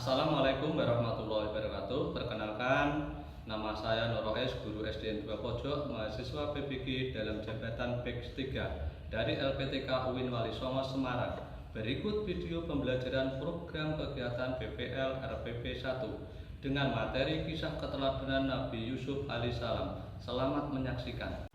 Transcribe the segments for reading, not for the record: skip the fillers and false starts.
Assalamualaikum warahmatullahi wabarakatuh. Perkenalkan, nama saya Noroes, guru SDN 2 Pojok, mahasiswa PPG dalam jabatan PEX 3 dari LPTK UIN Wali Songo Semarang. Berikut video pembelajaran program kegiatan PPL RPP 1 dengan materi kisah keteladanan Nabi Yusuf alaihissalam. Selamat menyaksikan.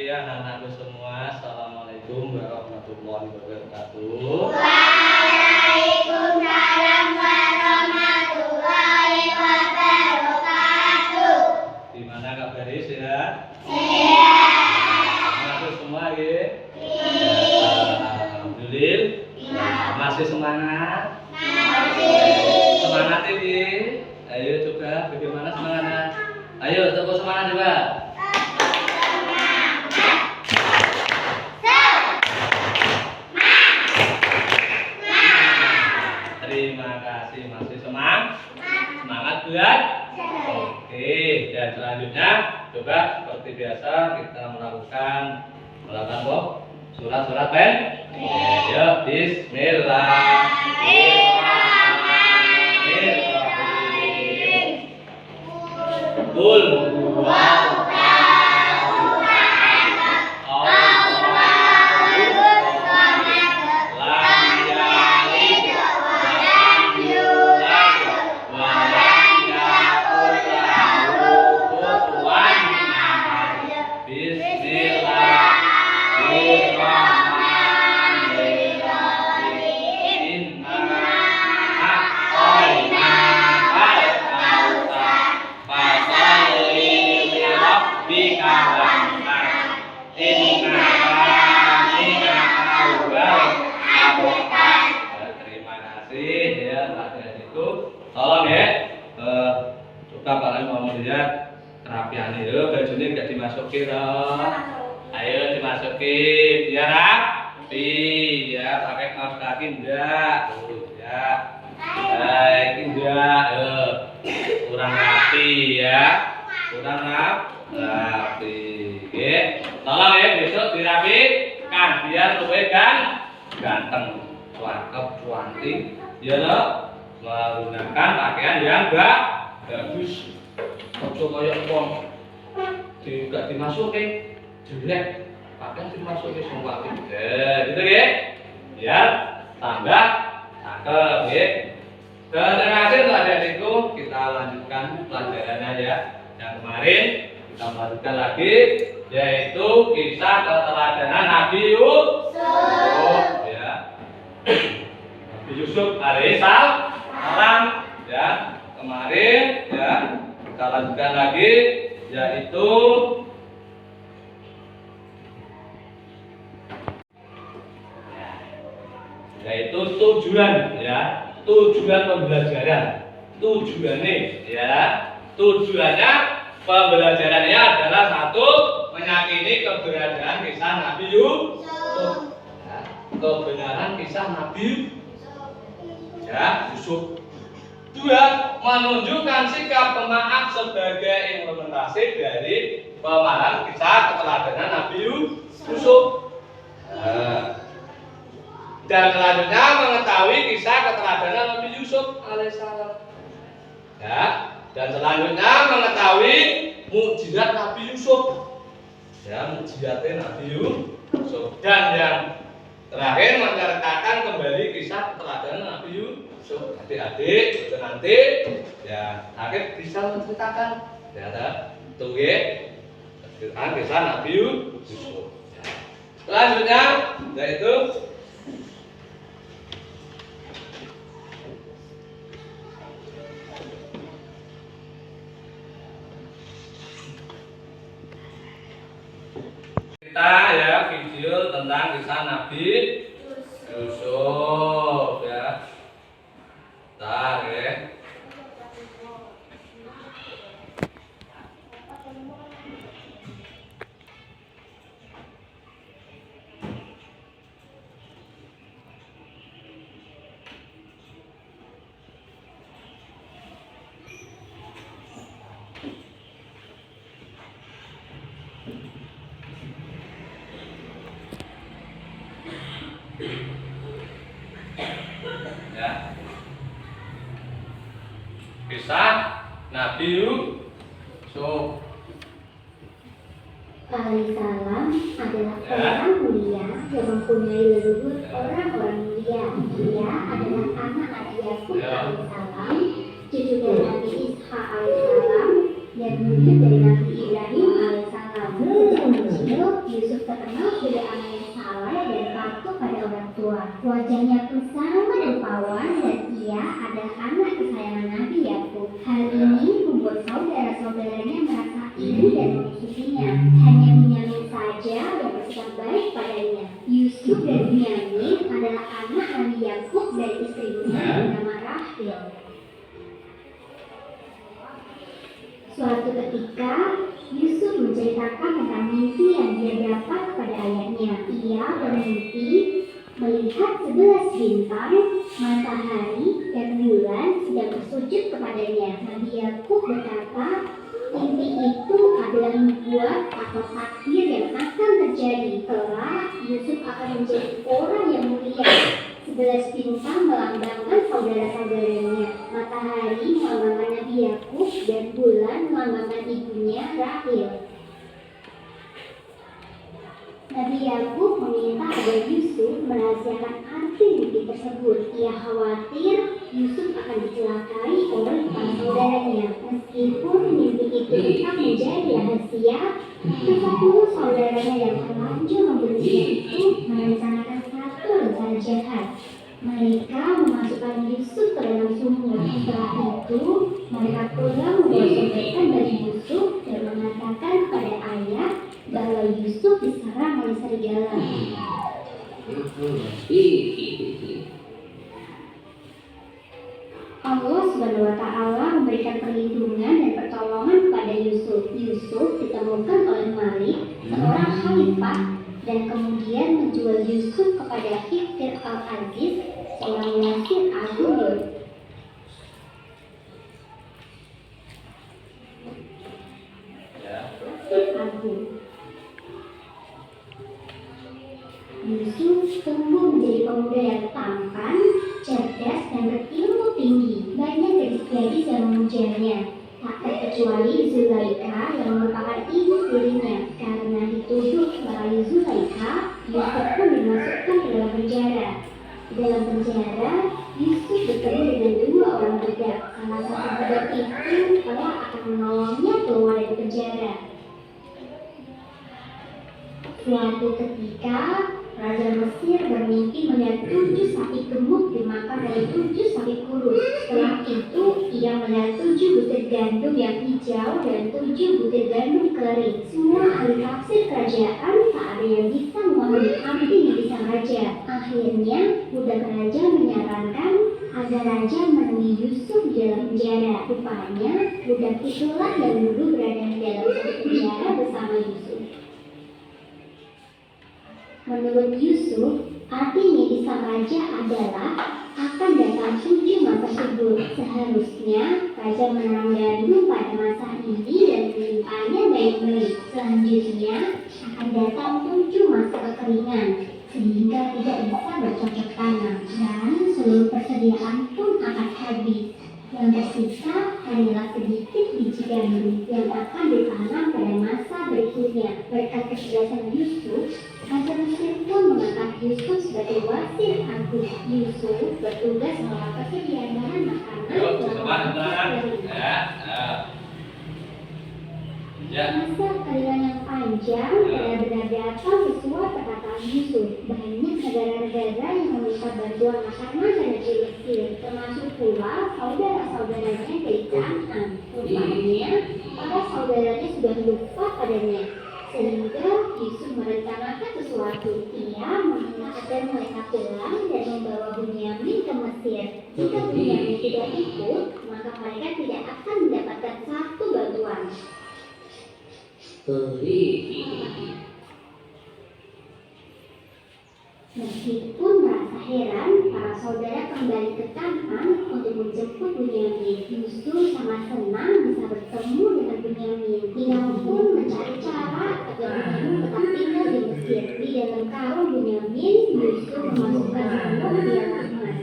Anak-anakku semua, assalamualaikum warahmatullahi wabarakatuh. Waalaikumsalam warahmatullahi wabarakatuh. Gimana kabarnya, sehat? Sehat. Masih semua ya? Alhamdulillah. Masih semangat? Masih. Semangat ini. Ayo coba, bagaimana semangatnya? Ayo tepuk semangat coba. Terima kasih, masih semangat buat? Oke, dan selanjutnya coba seperti biasa kita melakukan surat-surat pen. Yuk, Bismillahirrahmanirrahim. Qul huwallahu tolong ya, coba kalian mau melihat kerapian itu, bajunya nggak dimasukin loh. Ayo dimasukin, biar rapi ya, pakai kaos kaki enggak, ya. Baik, enggak, kurang rapi ya, kurang rapi. Oke, tolong ya besok dirapikan biar lebih ganteng, cakep, cantik, ya loh. Menggunakan pakaian yang bagus. Ojo kayak wong tidak dimasukin jelek, pakaian dimasukin semua gitu ya. Biar tambah cakep ya. Terima kasih untuk adik-adikku. Kita lanjutkan pelajarannya ya. Yang kemarin kita lanjutkan lagi, yaitu kisah keteladanan Nabi Yusuf. salam ya. Kemarin ya kita lanjutkan lagi yaitu tujuan ya, tujuan pembelajaran. Tujuannya ya, tujuannya pembelajarannya adalah satu, meyakini keberadaan kisah Nabi Yusuf. Ya, kebenaran kisah Nabi ya, Yusuf. Dua, menunjukkan sikap pemaaf sebagai implementasi dari pemahaman kisah keteladanan Nabi Yusuf. Dan selanjutnya mengetahui kisah keteladanan Nabi Yusuf alaihissalam. Ya, dan selanjutnya mengetahui mukjizat Nabi Yusuf. Ya, mukjizatnya Nabi Yusuf. Dan yang terakhir menceritakan kembali kisah keteladanan Nabi Yusuf. Adik-adik itu nanti ya akhir bisa menceritakan ya tunggu kisah Nabi Yusuf. Selanjutnya yaitu kita ya video tentang kisah Nabi Yusuf ya. Bentar ya. Ya. Kisah Nabi Yusuf. Alaihissalam adalah orang mulia yang mempunyai leluhur orang-orang mulia. Ia adalah anak Nabi Yakub alaihissalam, cucu dari Nabi Ishak alaihissalam, dan buyut dari Nabi Ibrahim alaihissalam. Sejak kecil, Yusuf terkenal sebagai anak yang saleh dan patuh pada orang tua. Wajahnya pun sangat rupawan dan ia adalah anak kesayangan Nabi Yakub. Hal ini membuat saudara-saudaranya merasa iri dan memusuhinya. Hanya Bunyamin saja yang bersikap baik padanya. Yusuf dan Bunyamin adalah anak Nabi Yakub dari istrinya bernama Rahel. Suatu ketika, Yusuf menceritakan tentang mimpi yang dia dapat pada ayahnya. Ia bermimpi melihat 11 bintang, matahari, dan bulan sedang bersujud kepadanya. Nabi Yakub berkata, mimpi itu adalah nubuat atau takdir yang akan terjadi. Kelak, Yusuf akan menjadi orang yang mulia. 11 bintang melambangkan saudara-saudaranya, matahari melambangkan Nabi Yakub, dan bulan melambangkan ibunya Rahel. Nabi Yakub meminta agar Yusuf merahasiakan arti mimpi tersebut. Ia khawatir Yusuf akan dicelakai oleh para saudaranya. Meskipun mimpi itu tetap menjadi rahasia, 10 saudaranya yang terlanjur membencinya itu merencanakan satu rencana jahat. Mereka memasukkan Yusuf ke dalam sumur. Setelah itu, mereka pulang menggosokkan baju Yusuf dan mengatakan pada ayah bahwa Yusuf diserang oleh serigala. Allah Subhanahu wa Ta'ala memberikan perlindungan dan pertolongan kepada Yusuf. Yusuf ditemukan oleh Malik, seorang khalifah, dan kemudian menjual Yusuf kepada Hifdir al-Aziz, seorang wazir agung. Yusuf tumbuh menjadi pemuda yang tampan, cerdas, dan berilmu tinggi. Banyak gadis-gadis yang memujanya, tak terkecuali Zulaikha yang merupakan ibu tirinya. Karena dituduh merayu Zulaikha, Yusuf pun dimasukkan ke dalam penjara. Di dalam penjara, Yusuf bertemu dengan 2 orang budak. Salah satu budak itu telah akan menolongnya keluar dari penjara. Suatu ketika, Raja Mesir bermimpi Yahudi melihat 7 sapi gemuk dimakan oleh 7 sapi kurus. Setelah itu, ia melihat 7 butir gandum yang hijau dan 7 butir gandum kering. Semua ahli tafsir kerajaan tak ada yang bisa memahami artinya di sang raja. Akhirnya, budak raja menyarankan agar raja menemui Yusuf di dalam penjara. Rupanya, budak itulah yang dulu berada di dalam satu penjara bersama Yusuf. Menurut Yusuf, artinya di sang raja adalah akan datang 7 masa subur. Seharusnya raja menanam gandum pada masa ini dan melimpahnya baik-baik. Selanjutnya akan datang 7 masa kekeringan sehingga tidak bisa bercocok tanam dan seluruh persediaan pun akan habis. Yang tersisa hanyalah sedikit biji gandum yang akan ditanam pada masa berikutnya. Berkat kecerdasan Yusuf, Raja Mesir pun mengangkat Yusuf sebagai wasir agung. Yusuf bertugas mengolah persediaan bahan makanan Masa kekeringan yang panjang benar-benar datang sesuai perkataan Yusuf. Banyak negara-negara yang meminta bantuan makanan dari Mesir, termasuk pula saudara-saudaranya dari Kanaan. Rupanya, para saudaranya sudah lupa padanya. Sehingga Yusuf merencanakan sesuatu. Ia meminta agar mereka pulang dan membawa Bunyamin ke Mesir. Jika Bunyamin tidak ikut, maka mereka tidak akan mendapatkan satu bantuan. Meskipun merasa heran, para saudara kembali ke Kanaan untuk menjemput Bunyamin. Yusuf sangat senang bisa bertemu dengan Bunyamin. Ia pun mencari cara agar Bunyamin tetap tinggal di Mesir. Di dalam karung Bunyamin, Yusuf memasukkan sepenuh piala emas.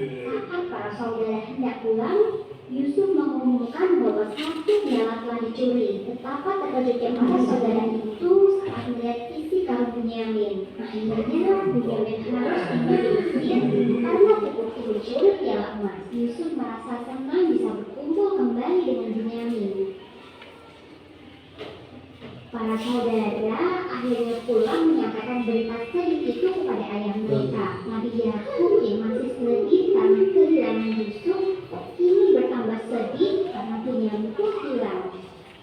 Saat para saudara hendak pulang, Yusuf mengumumkan bahwa satu piala telah dicuri. Betapa terkejutnya para saudara itu saat melihat isi karung Bunyamin. Akhirnya Bunyamin harus tinggal di Mesir karena terbukti mencuri piala emas. Yusuf merasa senang bisa berkumpul kembali dengan Bunyamin. Para saudara akhirnya pulang menyampaikan berita sedih itu kepada ayah mereka. Nabi Yakub yang masih sedih karena kehilangan Yusuf kini bertambah sedih karena Bunyamin pun hilang.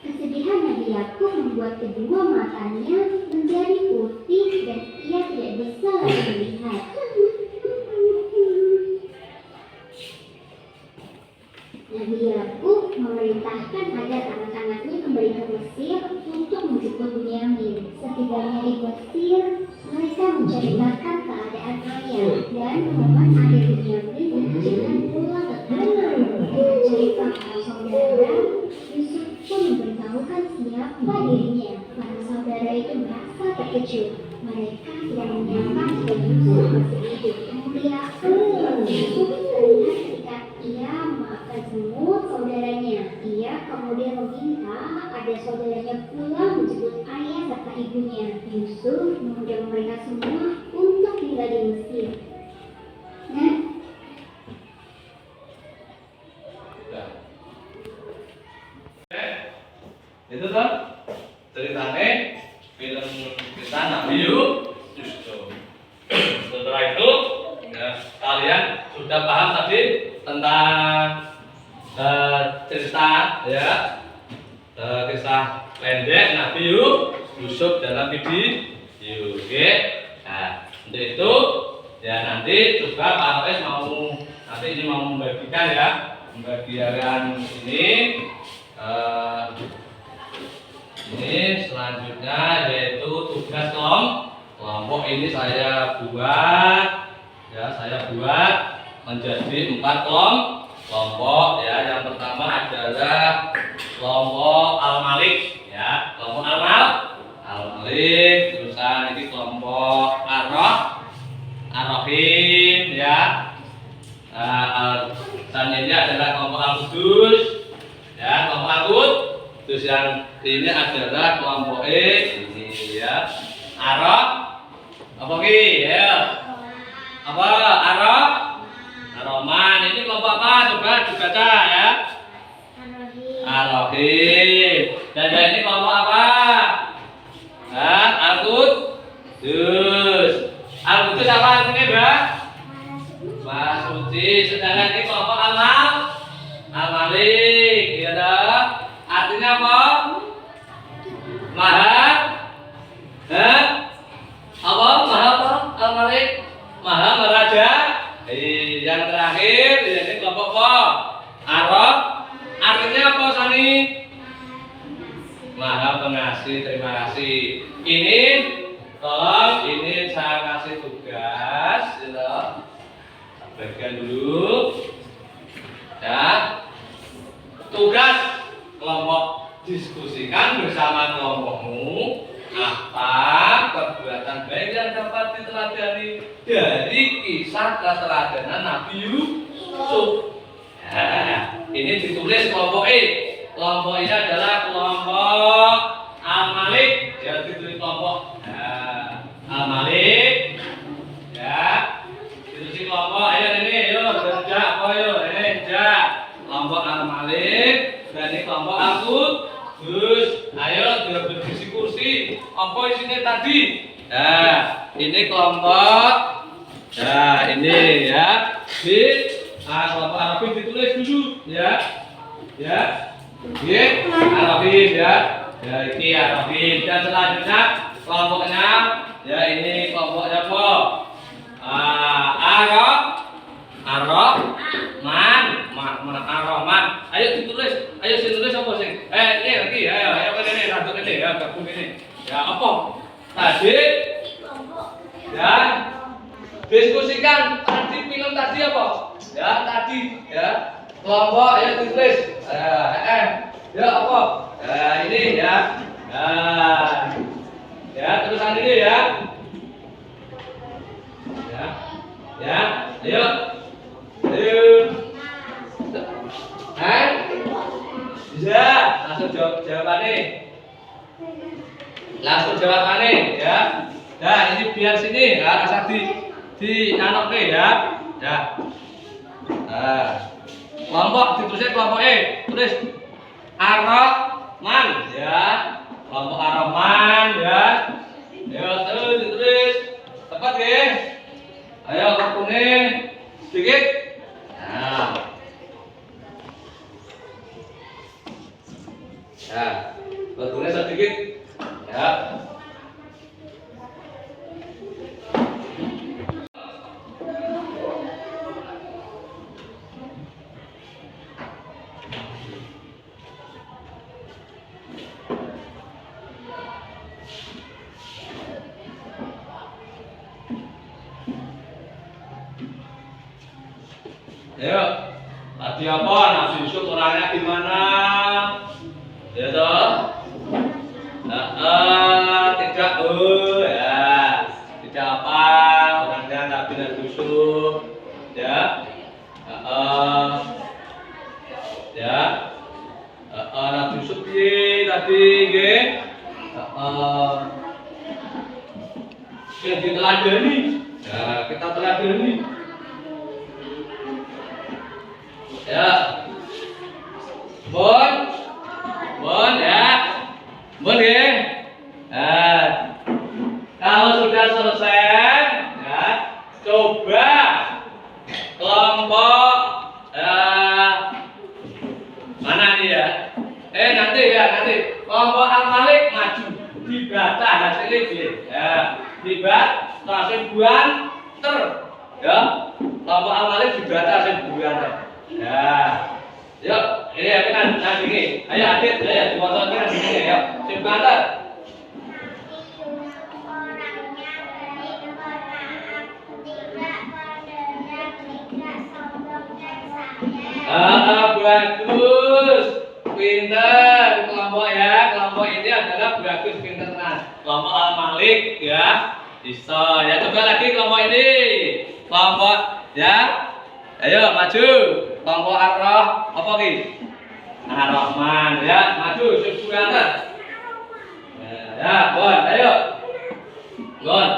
Kesedihan Nabi Yakub membuat kedua matanya menjadi putih dan ia tidak bisa lagi melihat. Nabi Yakub memerintahkan agar anak-anaknya kembali ke Mesir untuk menjemput Bunyamin. Setibanya di Mesir, mereka menceritakan keadaan ayah dan memohon ayah Bunyamin jangan pulang ke Kanaan. Dengan cerita para saudara, Yusuf pun memberitahukan siapa dirinya. Para saudara itu merasa terkejut. Mereka tidak menyangka jika Yusuf masih hidup. Kemudian Yusuf terlihat ketika ia memaafkan semua saudaranya. Ia kemudian meminta agar saudaranya pulang menjemput ayah serta ibunya. Yusuf mengundang mereka semua untuk tinggal di Mesir. Nah, itu kan ceritanya film kita Nabi Yusuf. Setelah itu ya, kalian sudah paham tadi tentang cerita ya kisah pendek Nabi Yusuf dalam video. Oke. Nah, untuk itu ya nanti juga Pak Rois mau membagikan ini selanjutnya yaitu tugas kelompok ini saya buat menjadi 4 kelompok ya. Yang pertama adalah kelompok Al-Malik ya, kelompok Al-Malik, terusan ini kelompok Ar-Rahim ya. Dan ini adalah kelompok Al-Qudus ya, kelompok Al-Qudus. Terus yang ini adalah kelompok ini ya, apa ki ya? Apa Ar-Rahman. Ini kelompok apa? Coba dibaca ya. Ar-Rahim. Dan ini kelompok apa? Al-Qudus. Al-Qudus apa artinya, Mbak? Maha suci. Sedangkan ini kelompok Al-Malik, ya dah. Artinya apa? Maha, apa? Maha apa? Al-Malik, Maha Meraja. Yang terakhir ini kelompok apa? Arab. Artinya apa Sani? Maha pengasih. Terima kasih. Ini tolong, ini saya kasih tugas, ya. Bagian dulu. Ya. Tugas kelompok diskusikan bersama kelompokmu apa perbuatan baik yang dapat diteladani dari kisah keteladanan Nabi Yusuf. Nah, ini ditulis kelompok E. Kelompok ini adalah kelompok Al-Malik. Ya, ditulis kelompok Al-Malik. Ya, ditulis kelompok. Ayo ini, yuk kerja apa yuk? Ini kerja kelompok Al-Malik. Dan ini kelompok Al-Qudus. Ayo berdiskusi kursi. Apa isinya tadi? Nah, ini kelompok. Nah, ini ya. Di kelompok Arabin ditulis dulu, ya. Ya. Oke, Arabin ya. Ya, ini Arabin. Dan selanjutnya kelompoknya ya ini kelompoknya apa? Ar-Rahman. Ayo ditulis. Ayo ditulis apa sih? Ini lagi. Ayo ini rambut ini ya, gabung ini. Ya, apa? Tadi ya. Diskusikan tadi film tadi apa? Ya, tadi ya. Kelompok ya ditulis. Ya apa? Ini ya. Ya, tulisan ini ya. Ya. Ayo. Bisa, langsung jawabannya. Langsung jawabannya ya. Nah, ini biar sini ya, rasa di anoke ya. Ya. Nah. Kelompok ditulisnya kelompok E. Tulis Ar-Rahman ya. Kelompok Ar-Rahman ya. Ayo terus ditulis. Tepat ya. Ayo kuning sedikit. Nah. Ya, tulis sedikit. Ya. Ayo, tadi apa? Nabi Yusuf orangnya gimana? Ya toh? Tidak ya. Tidak apa? Orangnya Nabi Yusuf. Ya. Ya. Nabi Yusuf tadi nggih. Yang diteladani. Ya, kita teladani. Ya. Bon ya. Bon ya. Nah, kalau sudah selesai, ya, coba kelompok mana nih ya? Nanti kelompok Al-Malik maju dibaca hasilnya dia. Ya, dibaca hasil buan ya. Kelompok Al-Malik dibaca hasil buan. Ya. Yuk, ini kan ini. Ayo Adit, ayo difotoin kan ini ya. Sebentar. Bagus. Pinter kelompok ya. Kelompok ini adalah bagus pinteran. Kelompok Al-Malik ya. Bisa. Ya coba lagi kelompok ini. Kelompok ya. Ayo maju. Kelompok apa ki? Ar-Rahman ya, maju sebulan. Ya, Bon, ayo. Bon.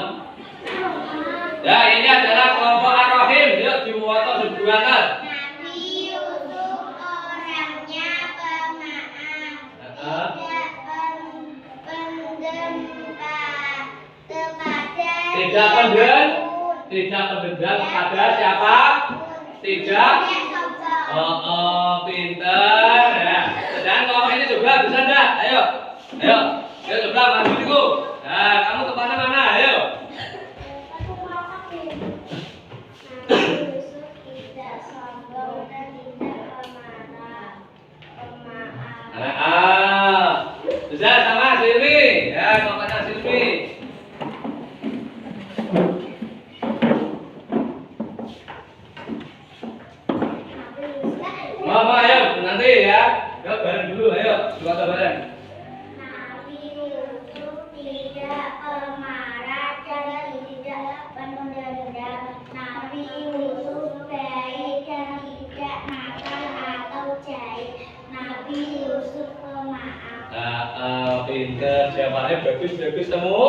Ya, ini adalah kelompok Ar-Rahim. Yuk difoto sebulan. Nabi Yusuf orangnya pemaaf, tidak pendendam kepada tidak pendendam. Tidak mendendam kepada siapa? Tidak. Pinter ya. Dan kalau ini juga bisa enggak? Ayo. Ayo coba maju dulu. Nah, kamu kemana-mana? Ayo. Bisa sama Silmi. Ya, kelompoknya Silmi. Mama, ayo nanti ya. Yuk bareng dulu, ayo. Dua bareng. Nabi Yusuf tidak pemarah dan tidak penunda-nunda. Nabi Yusuf baik dan tidak nakal atau jahat. Nabi Yusuf pemaaf. Pinter, jawabannya bagus kamu.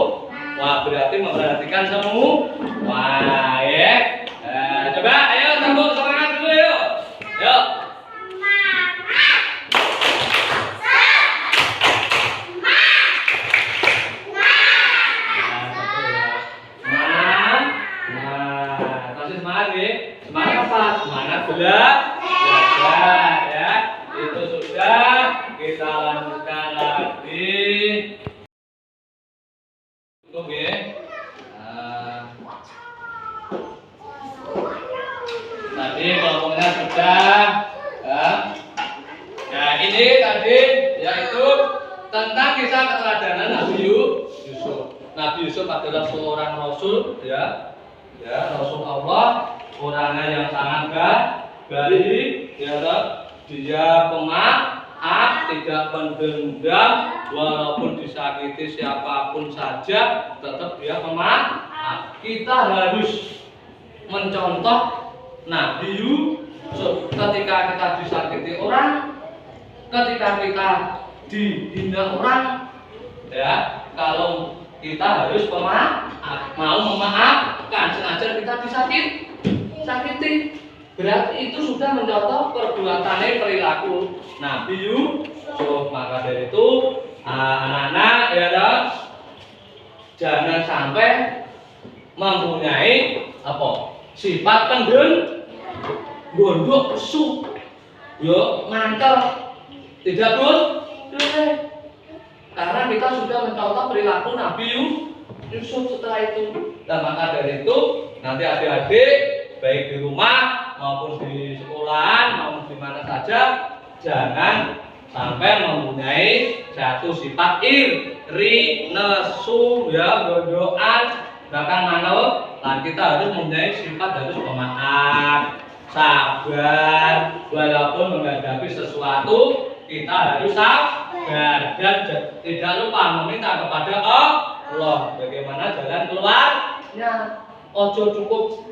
Wah, berarti memperhatikan kamu. Wah, ya. Coba, ayo sambung semangat dulu, yuk. Yuk. Semangat apa? Semangat belajar ya. Itu sudah, kita lanjutkan lagi. Cukup ya. Tadi kelompoknya sudah ya. Nah ini tadi yaitu tentang kisah keteladanan Nabi Yusuf. Nabi Yusuf adalah seorang rasul ya. Ya, Rasul Allah, orangnya yang sangat baik, ya, dia pemaaf, tidak pendendam, walaupun disakiti siapapun saja, tetap dia pemaaf. Kita harus mencontoh Nabi Yusuf. Ketika kita disakiti orang, ketika kita dihina orang, ya, kalau kita harus pemaaf, mau memaafkan sengaja kita disakiti, berarti itu sudah mencontoh perbuatannya perilaku Nabi Yusuf. Maka dari itu anak-anak ya jangan sampai mempunyai sifat gondok su, yo mantel, tidak boleh. Karena kita sudah mencontoh perilaku Nabi Yusuf setelah itu. Dan maka dari itu nanti adik-adik baik di rumah maupun di sekolahan maupun di mana saja jangan sampai mempunyai satu sifat iri, nesu, ya, gondokan, bahkan manel. Dan kita harus mempunyai sifat harus pemaaf, sabar, walaupun menghadapi sesuatu kita harus sabar dan tidak lupa meminta kepada Allah bagaimana jalan keluarnya. Ojo cukup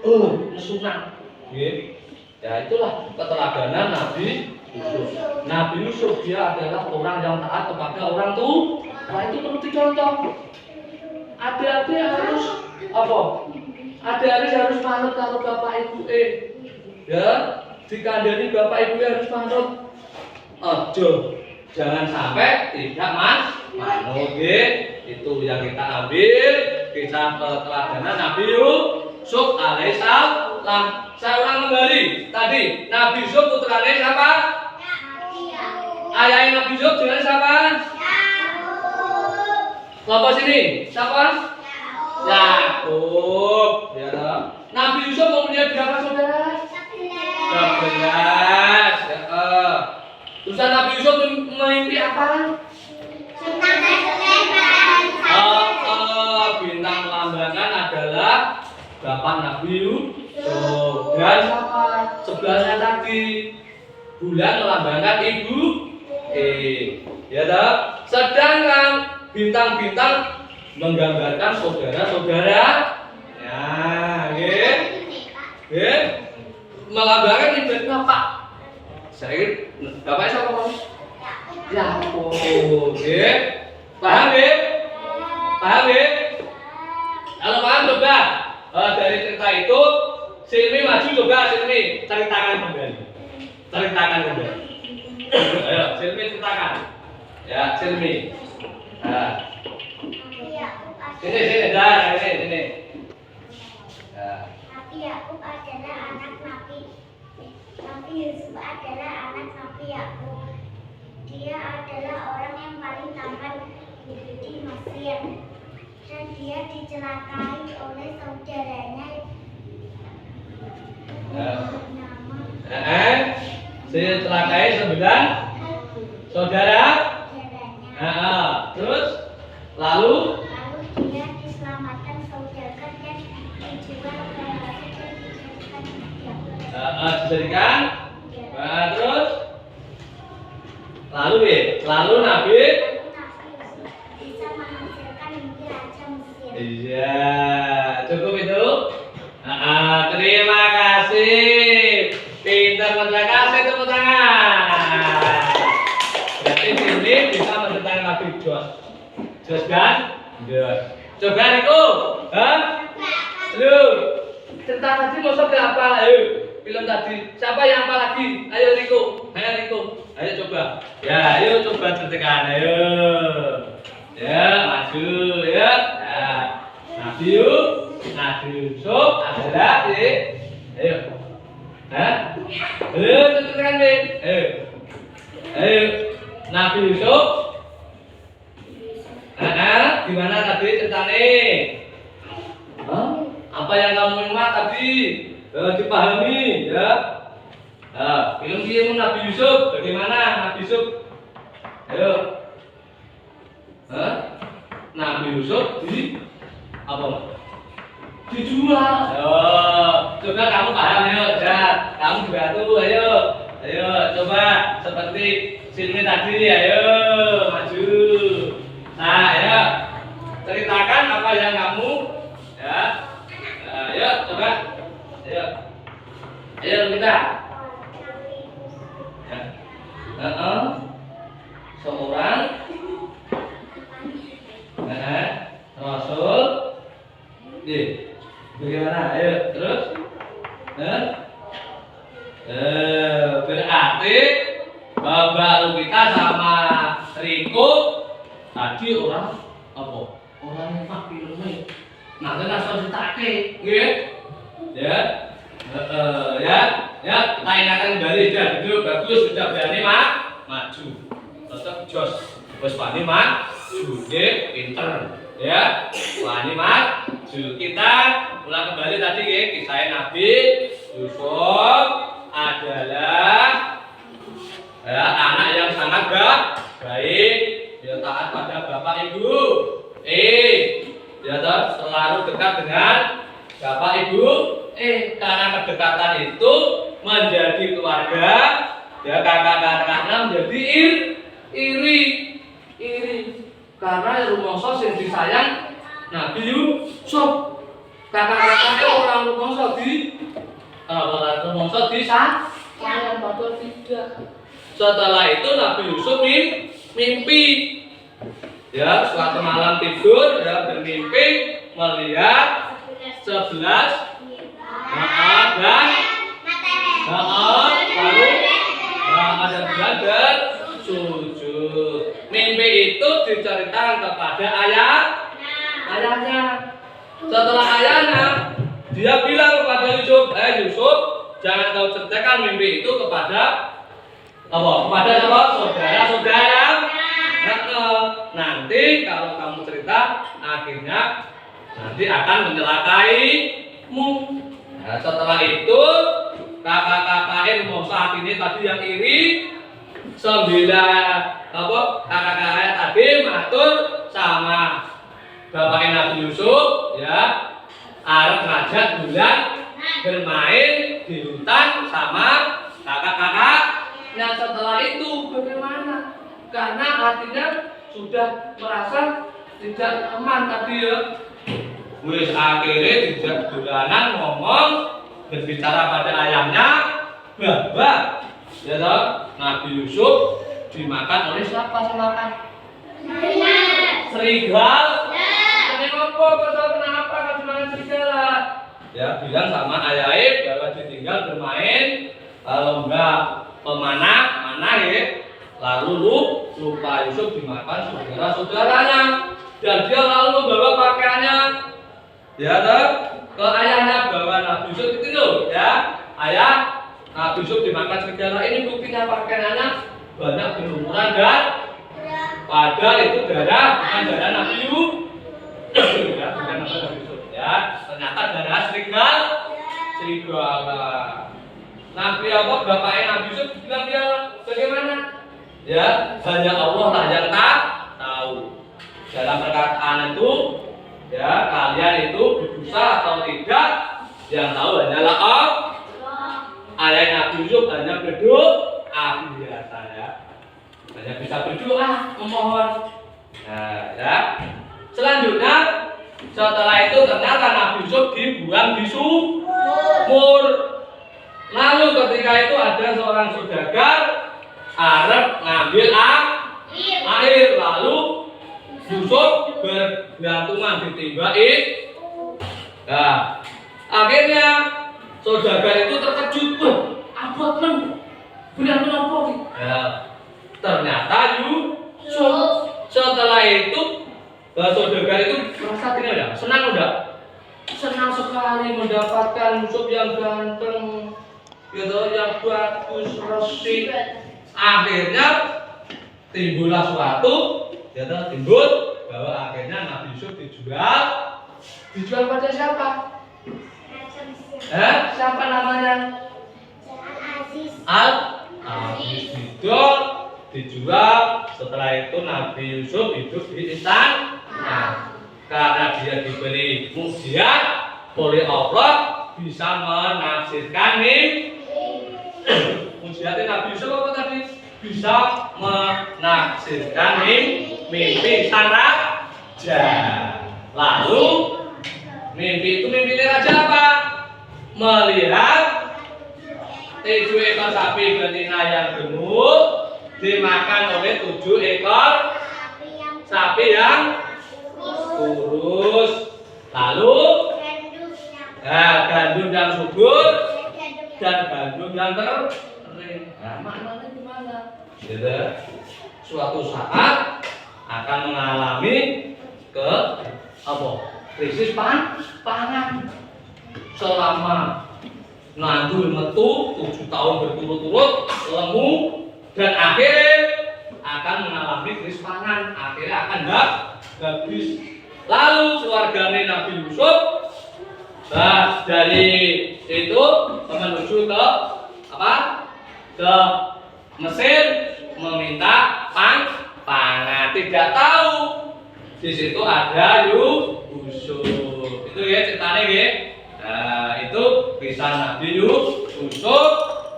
nesunan. Ya itulah keteladanan Nabi Yusuf. Nabi Yusuf dia adalah orang yang taat kepada orang tua. Nah itu perlu dicontoh. Adik-adik harus Adik-adik harus manut kalau bapak ibu ya, dikandani bapak ibu harus manut. Ojo, jangan sampai tidak manut. Itu yang kita ambil kisah keteladanan Nabi Yusuf alaihissalam. Saya ulang kembali. Tadi Nabi Yusuf putranya siapa? Ayahnya Nabi Yusuf dengan siapa? Kelompok sini siapa? Yakub. Ya. Nabi Yusuf mempunyai berapa saudara? 11. Terus Nabi Yusuf mimpi apa? Bintang lambangan adalah bapak Nabi Yusuf. Dan sebelahnya tadi bulan melambangkan ibu. Ya toh? Sedangkan bintang-bintang menggambarkan saudara-saudara. Ya, melambangkan ibu bapak. Saya bapaknya siapa, Mas? Yakub. Paham ya? Paham ya? Kalau paham coba dari cerita itu Silmi maju coba, Silmi ceritakan kembali. Ayo Silmi ceritakan. Ya Silmi. Nah. Sini dah, ini. Ya. Nabi Yakub adalah anak Nabi Yusuf adalah anak Nabi Yakub. Dia adalah orang yang paling tampan di Mesir. Dan dia dicelakai oleh saudaranya Dicelakai saudara. Terus lalu dia diselamatkan saudara dan dijual ke Mesir dan dijadikan. Terus lalu Nabi bisa menghasilkan mimpi raja Mesir. Iya, cukup itu. Terima kasih. Pintar, terima kasih, tepuk tangan. Berarti ini bisa menceritakan Nabi Jos kan? Jos. Coba Riko, lu cerita tadi mau sampai apa? Ayo, film tadi. Siapa yang apa lagi? Ayo Riko, ayo coba. Ya, ayo coba ceritakan. Ayo, ya maju, ya. Nabi Yusuf adalah ayo. Ayo ceritakan nih. Ayo. Nabi Yusuf. Gimana tadi ceritanya? Apa yang kamu ingat tadi? Dipahami ya. Film Nabi Yusuf. Bagaimana Nabi Yusuf? Ayo. Nabi Yusuf di apa? Dijual. Coba kamu paham ya, kamu juga tuh, ayo coba seperti sini tadi, ayo maju. Nah, ya ceritakan apa yang kamu ya. Ayo coba, ayo kita. Seorang Rasul. Bagaimana? Ayo terus. Berarti baru kita sama Riko tadi orang apa? Orang yang fakir nih. Nah, kita harus ditake, nggih. Ya, kita ingatkan kembali itu bagus, sudah berani maju. Tetap jos, bos berani maju, pinter. Ya, wani maju. Kita ulang kembali tadi kisah Nabi Yusuf adalah anak yang sangat baik. Dia taat pada bapak ibu. Dia selalu dekat dengan bapak ibu. Karena kedekatan itu menjadi keluarga. Ya kakak-kakaknya menjadi iri. Karena rumongso sing disayang Nabi Yusuf. Kakak-kakaknya orang rumongso disayang padahal tidak. Setelah itu Nabi Yusuf mimpi. Ya, suatu malam tidur ya bermimpi melihat 11 dan lalu ada bulan sujud. Mimpi itu diceritakan kepada ayahnya. Setelah ayahnya, dia bilang kepada Yusuf, Yusuf, jangan kau ceritakan mimpi itu kepada saudara-saudara. Nanti kalau kamu cerita, akhirnya nanti akan mencelakaimu. Nah, setelah itu kakak-kakaknya mau saat ini tadi yang iri 9 kakak-kakaknya tadi matur sama bapaknya Nabi Yusuf ya arep ngajak bulan bermain di hutan sama kakak-kakak. Nah setelah itu bagaimana? Karena hatinya sudah merasa tidak aman tadi ya. Wis akhirnya tidak dolanan ngomong berbicara pada ayahnya bahwa ya toh Nabi Yusuf dimakan oleh siapa sih makan? Serigala. Kenapa? Kenapa kau dimakan serigala? Ya bilang sama ayahnya bahwa ditinggal bermain kalau enggak pemanah ya. Lalu lupa Yusuf dimakan saudara-saudaranya dan dia lalu membawa pakaiannya ya toh ke ayahnya bahwa Nabi Yusuf ayah Nabi Yusuf dimakan serigala. Ini buktinya pakanannya banyak berumuran dan padahal itu darah bukan darah Nabi Yusuf. Ya, bukan Nabi Yusuf. Ya, ternyata darah serigala. Nabi Allah bapaknya Nabi Yusuf bilang dia bagaimana? Ya, hanya Allah lah yang tahu. Dalam perkataan itu, ya kalian itu berdosa atau tidak, yang tahu hanyalah Allah. Ayah Nabi Yusuf hanya berdoa biasa ya, hanya bisa berdoa memohon. Nah, ya. Selanjutnya, setelah itu ternyata Nabi Yusuf dibuang di sumur. Lalu ketika itu ada seorang saudagar Arab ngambil air, lalu Yusuf bergantungan ditimba itu. Nah, akhirnya saudagar itu terkejut, abot men, benar apa? Ya, ternyata Yusuf. Setelah itu saudagar itu merasa tidak senang senang sekali mendapatkan Yusuf yang ganteng, gitu, yang bagus, resik. Akhirnya timbullah suatu, timbul bahwa akhirnya Nabi Yusuf dijual pada siapa? Siapa namanya? Al-Aziz dijual. Setelah itu Nabi Yusuf hidup di istana. Karena dia diberi mukjizat oleh Allah, bisa menafsirkan mukjizatnya Nabi Yusuf apa tadi? Bisa menafsirkan mimpi sang raja. Lalu mimpi itu mimpi raja apa? Melihat 7 ekor sapi betina yang gemuk dimakan oleh 7 ekor sapi yang kurus. Lalu gandum yang subur dan gandum yang kering. Nah, maknanya gimana? Gitu. Suatu saat akan mengalami krisis pangan selama ngandul metu 7 tahun berturut-turut lemu dan akhirnya akan mengalami krisis pangan, akhirnya akan habis. Lalu keluarganya Nabi Yusuf dari itu menuju ke ke Mesir meminta pangan. Tidak tahu di situ ada Yusuf. Itu ya ceritanya ya. Nah, itu kisah Nabi Yusuf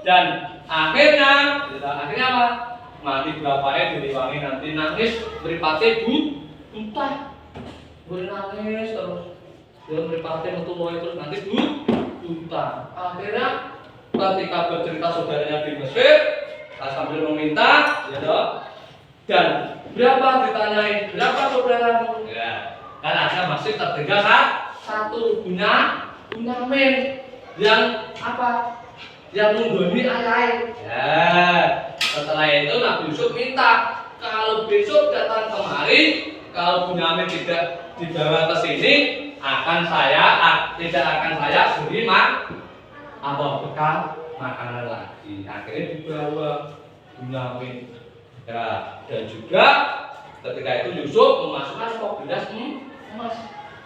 dan akhirnya apa? Mati bapaknya diliwangi nanti nangis mripate buta. Nangis terus. Dia mripate metu loe terus nanti buta. Akhirnya ketika bercerita saudaranya di Mesir, sambil meminta, ya toh. Dan berapa ditanyain, berapa saudaramu? Ya, kan ada masih tertinggal satu Bunyamin yang apa? Yang menggoni ayah. Ya, setelah itu Nabi Yusuf minta kalau besok datang kemari, kalau Bunyamin tidak dibawa ke sini, tidak akan saya beri bekal makanan lagi. Akhirnya dibawa Bunyamin. Ya, dan juga ketika itu Yusuf memasukkan stok beras emas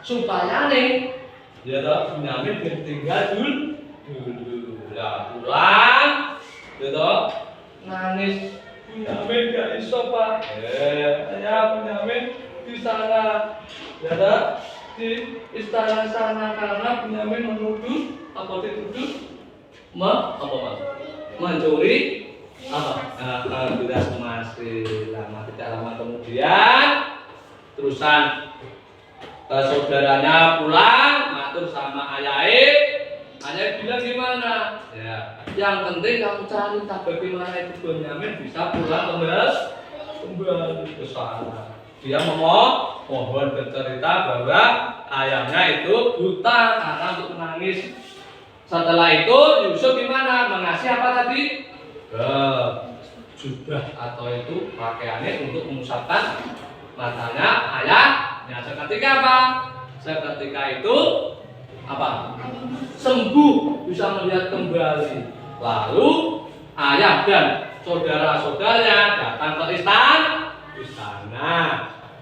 supaya Bunyamin tinggal dulu. Ya, pulang, gitu, nangis. Bunyamin gak iso pak. Ya Bunyamin di sana, ya di istana sana karena Bunyamin dituduh mencuri beras emas. Tidak lama kemudian terusan saudaranya pulang, matur sama ayahnya. Ayah bilang gimana? Ya, yang penting kamu cari bagaimana itu Bunyamin bisa pulang kembali ke sana. Dia mohon bercerita bahwa ayahnya itu buta karena untuk menangis. Setelah itu Yusuf gimana? Mengasih apa tadi? Jubah atau itu pakaiannya untuk mengusapkan matanya ayahnya. Seketika apa? Seketika itu Apa? Sembuh, bisa melihat kembali. Lalu ayah dan saudara-saudaranya datang ke istana.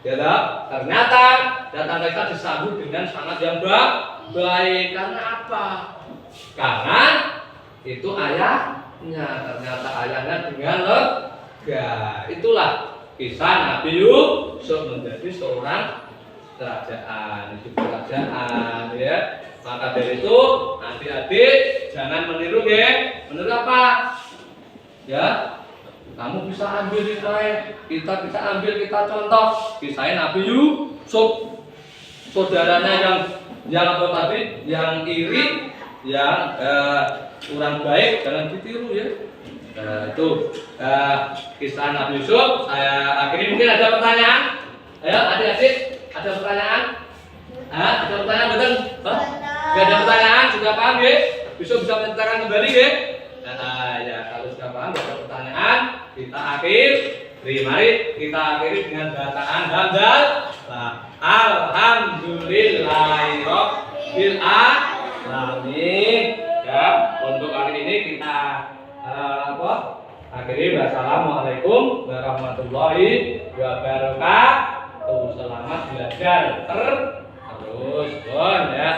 Ya, ternyata datang ke istana disambut dengan sangat yang baik. Karena apa? Karena itu ayahnya. Ternyata ayahnya dengan lega. Itulah kisah Nabi Yusuf menjadi seorang kerajaan, hidup kerajaan, ya. Maka dari itu adik-adik jangan meniru, ya. Meniru apa? Ya, kamu bisa ambil kisah, kita ambil kita contoh kisah Nabi Yusuf, saudaranya yang apa tadi, yang iri, yang kurang baik, jangan ditiru, ya. Itu kisah Nabi Yusuf. Saya akhiri, mungkin ada pertanyaan. Ayo adik-adik, ada pertanyaan? Ada pertanyaan, betul? Gak ada pertanyaan, sudah paham, ya? Bisa menceritakan kembali, ya? Ya, kalau sudah paham, gak ada pertanyaan, kita mari kita akhiri dengan bacaan hamdalah. Alhamdulillahirabbil alamin. Ya, untuk hari ini kita akhiri. Wassalamualaikum warahmatullahi wabarakatuh. Selamat belajar terus, ya.